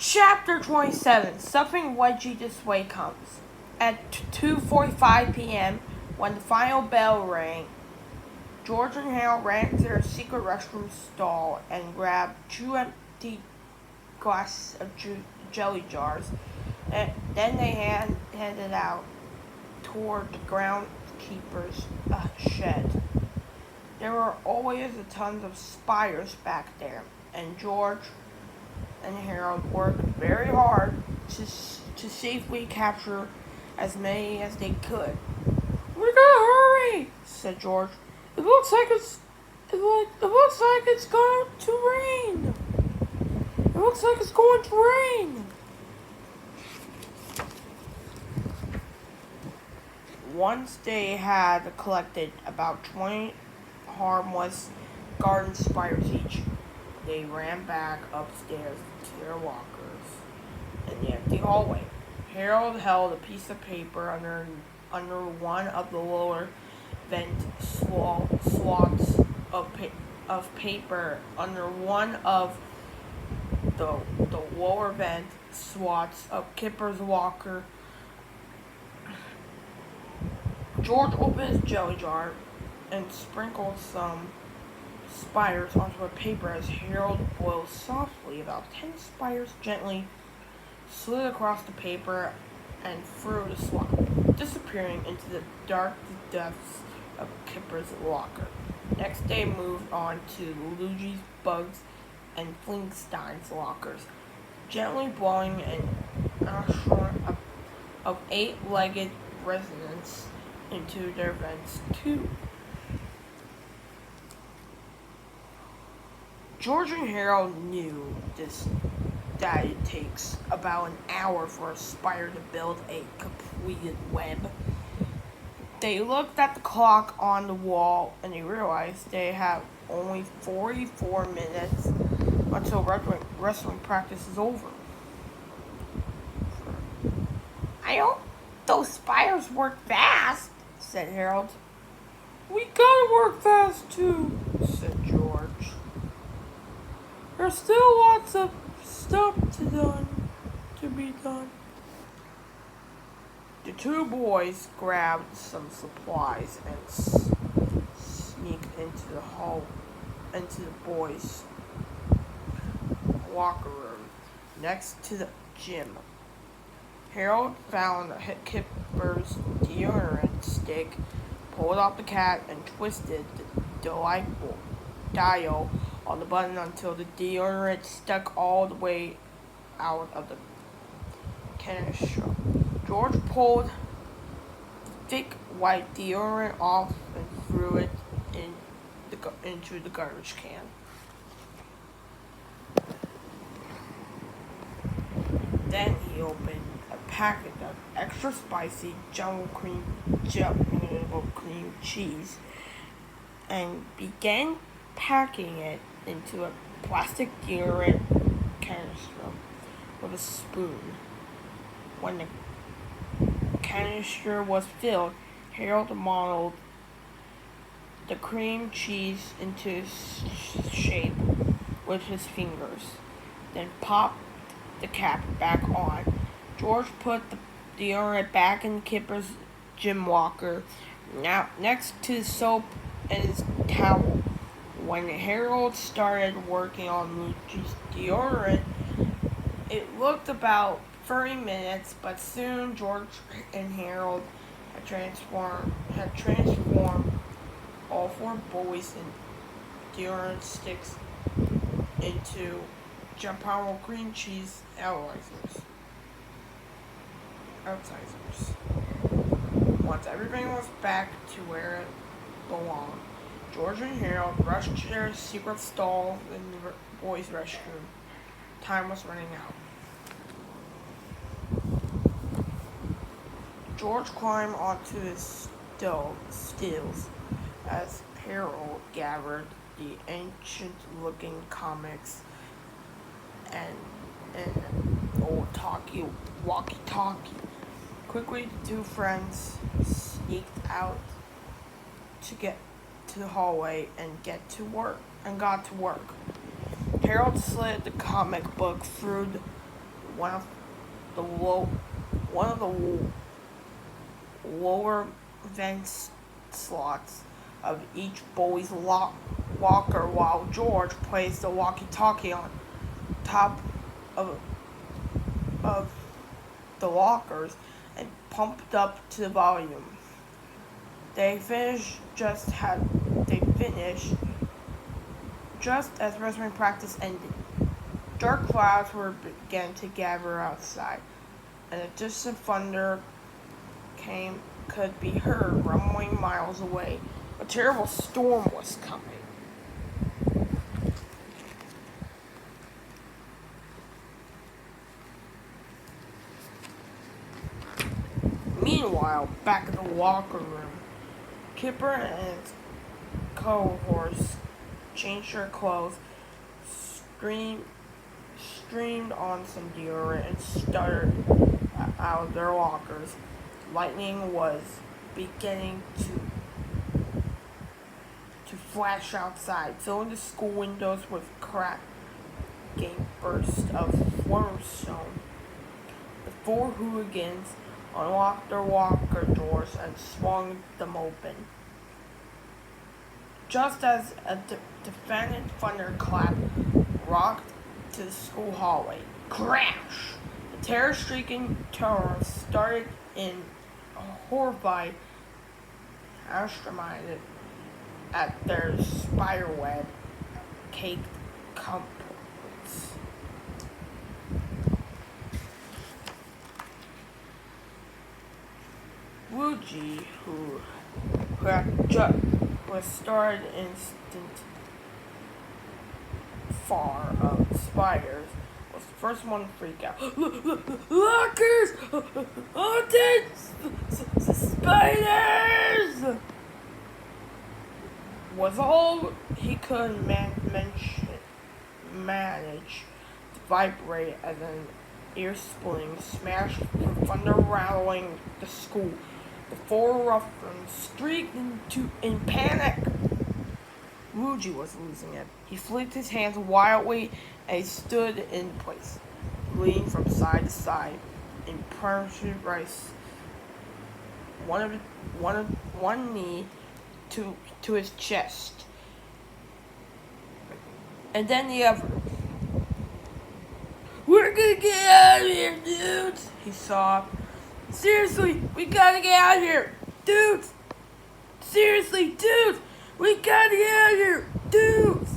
Chapter 27. Stuffing Wedgie This Way comes. At 2:45 p.m., when the final bell rang, George and Harold ran into their secret restroom stall and grabbed two empty glasses of jelly jars. And then they handed out toward the groundskeeper's shed. There were always a ton of spiders back there, and George and Harold worked very hard to safely capture as many as they could. "We gotta hurry," said George. It looks like it's going to rain. It looks like it's going to rain." Once they had collected about 20 harmless garden spiders each, they ran back upstairs to their lockers in the empty hallway. Harold held a piece of paper under one of the lower vent slots of paper under one of the lower vent slots of Kipper's locker. George opened his jelly jar and sprinkled some spiders onto a paper as Harold boiled softly. About 10 spiders gently slid across the paper and through the slot, disappearing into the dark depths of Kipper's locker. Next they moved on to Luigi's, Bugs, and Flintstein's lockers, gently blowing an assortment of 8-legged residents into their vents too. George and Harold knew that it takes about an hour for a spider to build a completed web. They looked at the clock on the wall and they realized they have only 44 minutes until wrestling practice is over. "I hope those spiders work fast," said Harold. "We gotta work fast too," said George. "There's still lots of stuff to be done." The two boys grabbed some supplies and sneaked into the boys' locker room next to the gym. Harold found Kipper's deodorant stick, pulled off the cap, and twisted the dial on the button until the deodorant stuck all the way out of the canister. George pulled the thick white deodorant off and threw it into the garbage can. Then he opened a packet of extra spicy jungle cream cheese and began packing it into a plastic deodorant canister with a spoon. When the canister was filled, Harold modeled the cream cheese into shape with his fingers, then popped the cap back on. George put the deodorant back in Kipper's gym locker, now next to the soap and his towel. When Harold started working on Luigi's deodorant, it looked about 30 minutes, but soon George and Harold had transformed all 4 boys and deodorant sticks into Giampaolo cream cheese outsiders. Once everything was back to where it belonged, George and Harold rushed to their secret stall in the boys' restroom. Time was running out. George climbed onto his stills as Harold gathered the ancient-looking comics and an old walkie-talkie. Quickly, the two friends sneaked out to get to the hallway and got to work. Harold slid the comic book through one of the low, one of the lower vent slots of each bully's locker, while George placed the walkie-talkie on top of of the lockers and pumped up to the volume. They finished just as wrestling practice ended. Dark clouds were began to gather outside, and a distant thunder could be heard rumbling miles away. A terrible storm was coming. Meanwhile, back in the locker room, Kipper and his cohorts changed their clothes, streamed on some deodorant, and stuttered out of their lockers. Lightning was beginning to flash outside, filling the school windows with cracking bursts of florstone. The four hooligans unlocked their locker doors and swung them open. Just as a deafening thunderclap rocked to the school hallway, crash! The terror-stricken terrorists started in horrified astronauted at their spiderweb caked comforts. Wedgie, who had just was started instant far of spiders, was the first one to freak out. Lockers! Haunted! Spiders! Was all he could manage to vibrate as an ear-splitting smash from thunder rattling the school. The four ruffians streaked in panic. Wedgie was losing it. He flicked his hands wildly and he stood in place, leaning from side to side in perfect race. One knee to his chest, and then the other. "We're gonna get out of here, dudes!" he sobbed. "Seriously, we gotta get out of here, dudes! Seriously, dudes, we gotta get out of here, dudes!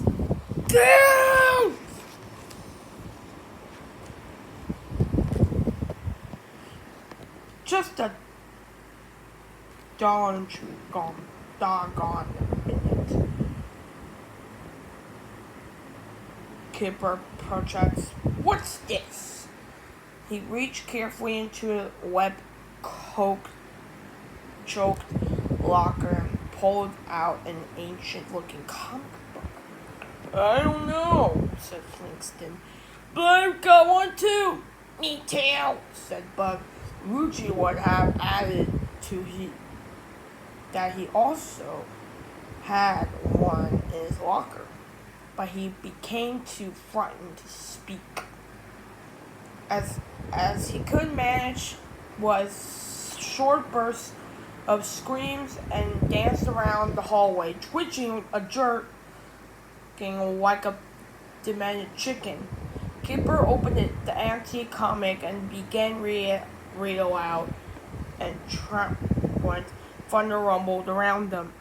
Dudes!" Just a doggone minute. Kipper protests. "What's this?" He reached carefully into a web-choked locker and pulled out an ancient-looking comic book. "I don't know," said Flintstone, "but I've got one too." "Me too," said Bug. Wedgie would have added that he also had one in his locker, but he became too frightened to speak. As he could manage was short bursts of screams and danced around the hallway, twitching a jerking like a demented chicken. Kipper opened the antique comic and began read aloud, and thunder rumbled around them.